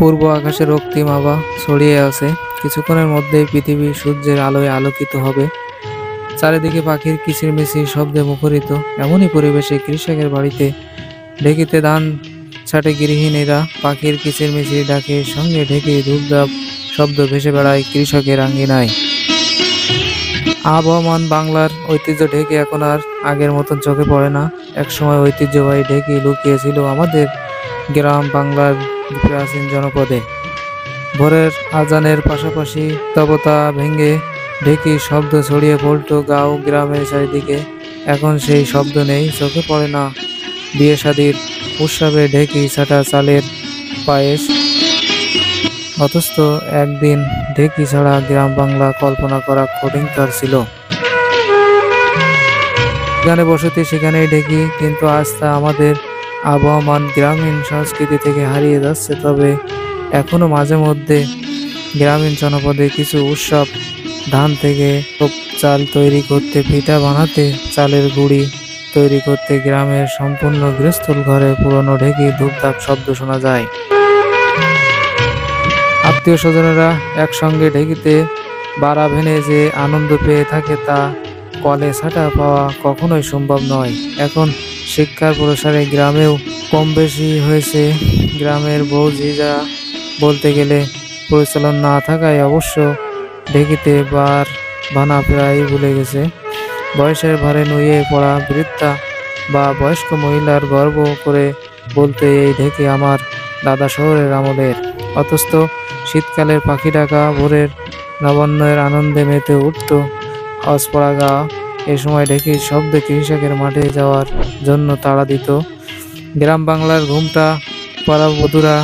পূর্ব আকাশে রক্তিম আভা ছড়িয়ে আছে। কিছুক্ষণের মধ্যেই পৃথিবী সূর্যের আলোয় আলোকিত হবে। চারিদিকে পাখির কিচিরমিচির শব্দে মুখরিত। এমনই পরিবেশে কৃষকের বাড়িতে ঢেঁকিতে ধান ছাটে গৃহিণীরা। পাখির কিচিরমিচির ডাকের সঙ্গে ঢেঁকি ধূপধাপ শব্দ ভেসে বেড়ায় কৃষকের আঙ্গিনায়। আবহমান বাংলার ঐতিহ্য ঢেঁকি এখন আর আগের মতন চোখে পড়ে না। একসময় ঐতিহ্যবাহী ঢেঁকি লুকিয়েছিল আমাদের গ্রাম বাংলার প্রাচীন জনপদে। ভোরের আজানের পাশাপাশি স্তব্ধতা ভেঙে ঢেঁকির শব্দ ছড়িয়ে পড়তো গাঁও গ্রামের চারিদিকে। এখন সেই শব্দ নেই, চোখে পড়ে না বিয়ে শাদির উৎসবে ঢেঁকি ছাটা চালের পায়েস। অথচ একদিন ঢেঁকি ছাড়া গ্রাম বাংলা কল্পনা করা কঠিনতর ছিল। যেখানে বসতি সেখানেই ঢেঁকি, কিন্তু আজ তা আমাদের আবহমান গ্রামীণ সংস্কৃতি থেকে হারিয়ে যাচ্ছে। তবে এখনো মাঝে মধ্যে গ্রামীণ জনপদে কিছু উৎসব, ধান থেকে চাল তৈরি করতে, পিঠা বানাতে, চালের গুঁড়ি তৈরি করতে গ্রামের সম্পূর্ণ গৃহস্থল ঘরে পুরনো ঢেঁকি ধূপধাপ শব্দ শোনা যায়। আত্মীয় স্বজনেরা একসঙ্গে ঢেঁকিতে বাড়া ভেনে যে আনন্দ পেয়ে থাকে তা কলে ছাটা পাওয়া কখনোই সম্ভব নয়। এখন শিক্ষার প্রসারে গ্রামেও কম বেশি হয়েছে। গ্রামের বৌঝিরা বলতে গেলে পরিচালন না থাকায় অবশ্য ঢেঁকিতে বার ভানা প্রায় ভুলে গেছে। বয়সের ভারে নুয়ে পড়া বৃদ্ধা বা বয়স্ক মহিলার গর্ব করে বলতে, এই ঢেঁকি আমার দাদা শহরের আমলের। অথচ শীতকালের পাখি ডাকা, ভোরের নবান্নের আনন্দে মেতে উঠত অজপড়া গা। এ সময় ঢেঁকির শব্দে কৃষকের মাঠে যাওয়ার জন্য তাড়া দিত। গ্রাম বাংলার ঘুমটা পাড়া বধূরা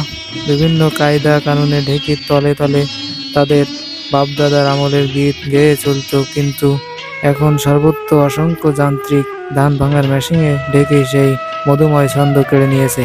বিভিন্ন কায়দা কানুনে ঢেঁকির তলে তলে তাদের বাপদাদার আমলের গীত গেয়ে চলত। কিন্তু এখন সর্বত্র অসংখ্য যান্ত্রিক ধান ভাঙার মেশিনে ঢেঁকি সেই মধুময় ছন্দ কেড়ে নিয়েছে।